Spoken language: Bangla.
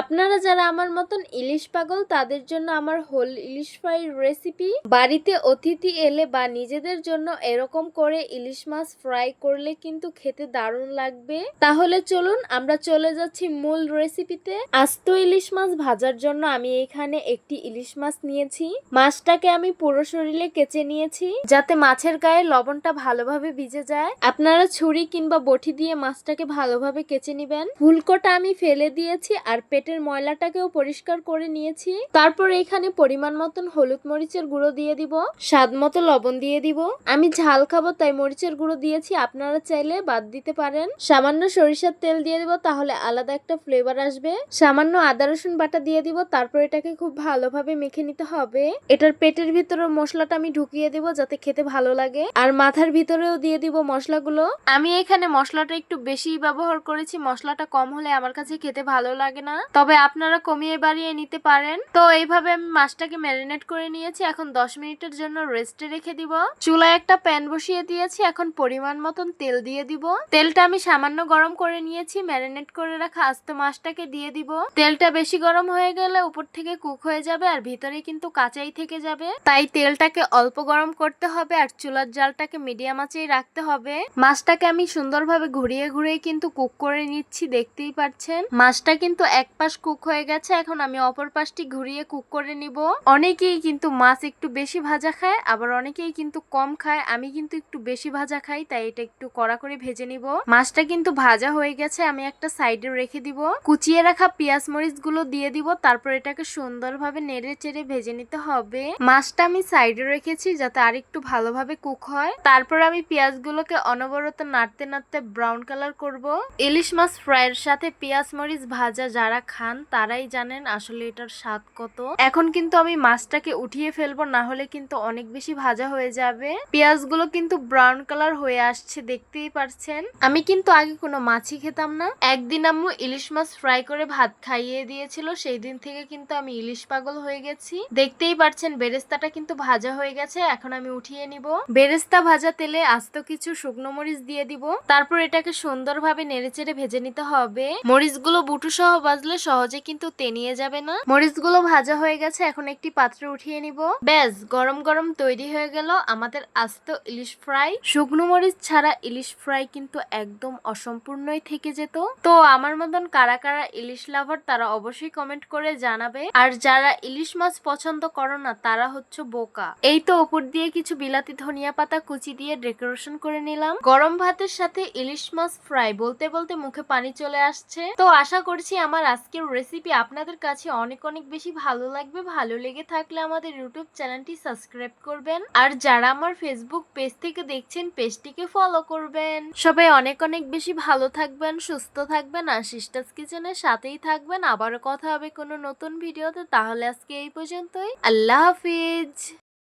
আপনারা যারা আমার মতন ইলিশ পাগল তাদের জন্য আমার হোল ইলিশ ফ্রাই রেসিপি। বাড়িতে অতিথি এলে বা নিজেদের জন্য এরকম করে ইলিশ মাছ ফ্রাই করলে কিন্তু খেতে দারুণ লাগবে। তাহলে চলুন আমরা চলে যাচ্ছি মূল রেসিপিতে। আস্ত ইলিশ মাছ ভাজার জন্য আমি এখানে একটি ইলিশ মাছ নিয়েছি। মাছটাকে আমি পুরো শরীরে কেচে নিয়েছি যাতে মাছের গায়ে লবণটা ভালোভাবে ভিজে যায়। আপনারা ছুরি কিংবা বটি দিয়ে মাছটাকে ভালোভাবে কেচে নিবেন। ফুলকোটা আমি ফেলে দিয়েছি আর পেটের ময়লাটাকেও পরিষ্কার করে নিয়েছি। তারপর এখানে পরিমাণ মতন হলুদ মরিচের গুঁড়ো দিয়ে দিব, স্বাদ মতো লবণ দিয়ে দিব। আমি ঝাল খাবো তাই মরিচের গুঁড়ো দিয়েছি, আপনারা চাইলে বাদ দিতে পারেন। সামান্য সরিষার তেল দিয়ে দিব, তাহলে আলাদা একটা ফ্লেভার আসবে। সামান্য আদা রসুন বাটা দিয়ে দিব। তারপর এটাকে খুব ভালোভাবে মেখে নিতে হবে। এটার পেটের ভিতরে মশলাটা আমি ঢুকিয়ে দিব যাতে খেতে ভালো লাগে, আর মাথার ভিতরেও দিয়ে দিব মশলাগুলো। আমি এখানে মশলাটা একটু বেশি ব্যবহার করেছি, মশলাটা কম হলে আমার কাছে খেতে ভালো লাগে না, তবে আপনারা কমিয়ে বাড়িয়ে নিতে পারেন। তো এইভাবে আমি মাছটাকে ম্যারিনেট করে নিয়েছি। এখন 10 মিনিটের জন্য রেস্টে রেখে দিব। চুলায় একটা প্যান বসিয়ে দিয়েছি, এখন পরিমাণ মতন তেল দিয়ে দিব। তেলটা আমি সামান্য গরম করে নিয়েছি। ম্যারিনেট করে রাখা আস্ত মাছটাকে দিয়ে দিব। তেলটা বেশি গরম হয়ে গেলে উপর থেকে কুক হয়ে যাবে আর ভিতরে কিন্তু কাঁচাই থেকে যাবে, তাই তেলটাকে অল্প গরম করতে হবে আর চুলার জালটাকে মিডিয়াম আঁচেই রাখতে হবে। মাছটাকে আমি সুন্দরভাবে ঘুরিয়ে ঘুরিয়ে কিন্তু কুক করে নিচ্ছি, দেখতেই পাচ্ছেন। মাছটা কিন্তু এক পাশ কুক হয়ে গেছে, এখন আমি অপর পাশটি ঘুরিয়ে কুক করে নিব। অনেকেই কিন্তু মাছ একটু বেশি ভাজা খায়, আবার অনেকেই কিন্তু কম খায়। আমি কিন্তু একটু বেশি ভাজা খাই, তাই এটা একটু কড়া করে ভেজে নিব। মাছটা কিন্তু ভাজা হয়ে গেছে, আমি একটা সাইডে রেখে দিব। কুচিয়ে রাখা পেঁয়াজ মরিচ গুলো দিয়ে দিব। তারপর এটাকে সুন্দরভাবে নেড়ে চেড়ে ভেজে নিতে হবে। মাছটা আমি সাইডে রেখেছি যাতে আরেকটু ভালোভাবে কুক হয়। তারপর আমি পেঁয়াজ গুলোকে অনবরত নাড়তে নাড়তে ব্রাউন কালার করব। ইলিশ মাছ ফ্রাইয়ের সাথে পেঁয়াজ মরিচ ভাজা যারা খান তারাই জানেন আসলে এটার স্বাদ কত। এখন কিন্তু আমি মাছটাকে উঠিয়ে ফেলবো, না হলে কিন্তু অনেক বেশি ভাজা হয়ে যাবে। পেঁয়াজগুলো কিন্তু ব্রাউন কালার হয়ে আসছে, দেখতেই পারছেন। আমি কিন্তু আগে কোনো মাছই খেতাম না। একদিন আম্মু ইলিশ মাছ ফ্রাই করে ভাত খাইয়ে দিয়েছিল, সেই দিন থেকে কিন্তু আমি ইলিশ পাগল হয়ে গেছি। দেখতেই পারছেন বেরেস্তাটা কিন্তু ভাজা হয়ে গেছে, এখন আমি উঠিয়ে নিব। বেরেস্তা ভাজা তেলে আস্ত কিছু শুকনো মরিচ দিয়ে দিব। তারপর এটাকে সুন্দরভাবে নেড়েচেড়ে ভেজে নিতে হবে। মরিচগুলো বুটু সহ ভাজলে সহজে কিন্তু তেনিয়ে যাবে না। মরিচগুলো ভাজা হয়ে গেছে, এখন একটি পাত্রে উঠিয়ে নিব। ব্যাস, গরম গরম তৈরি হয়ে গেল আমাদের আস্ত ইলিশ ফ্রাই। শুকনো মরিচ ছাড়া ইলিশ ফ্রাই কিন্তু একদম অসম্পূর্ণই থেকে যেত। তো আমার মতন কারা কারা ইলিশ লাভার তারা অবশ্যই কমেন্ট করে জানাবে, আর যারা ইলিশ মাছ পছন্দ করো না তারা হচ্ছে বোকা। এই তো উপর দিয়ে কিছু বিলাতি ধনিয়া পাতা কুচি দিয়ে ডেকোরেশন করে নিলাম। গরম ভাতের সাথে ইলিশ মাছ ফ্রাই বলতে বলতে মুখে পানি চলে আসছে। তো আশা করছি আমার আজকের রেসিপি আপনাদের কাছে অনেক অনেক বেশি ভালো লাগবে। ভালো লেগে থাকলে আমাদের ইউটিউব চ্যানেলটি সাবস্ক্রাইব করবেন, আর যারা আমার ফেসবুক পেজ থেকে দেখছেন পেজটিকে ফলো করবেন। সবাই অনেক অনেক বেশি ভালো থাকবেন, সুস্থ থাকবেন, আর সিস্টার্স কিচেনের সাথেই থাকবেন। আবারও কথা হবে কোনো নতুন ভিডিওতে। তাহলে আজকে এই পর্যন্তই। আল্লাহ হাফিজ।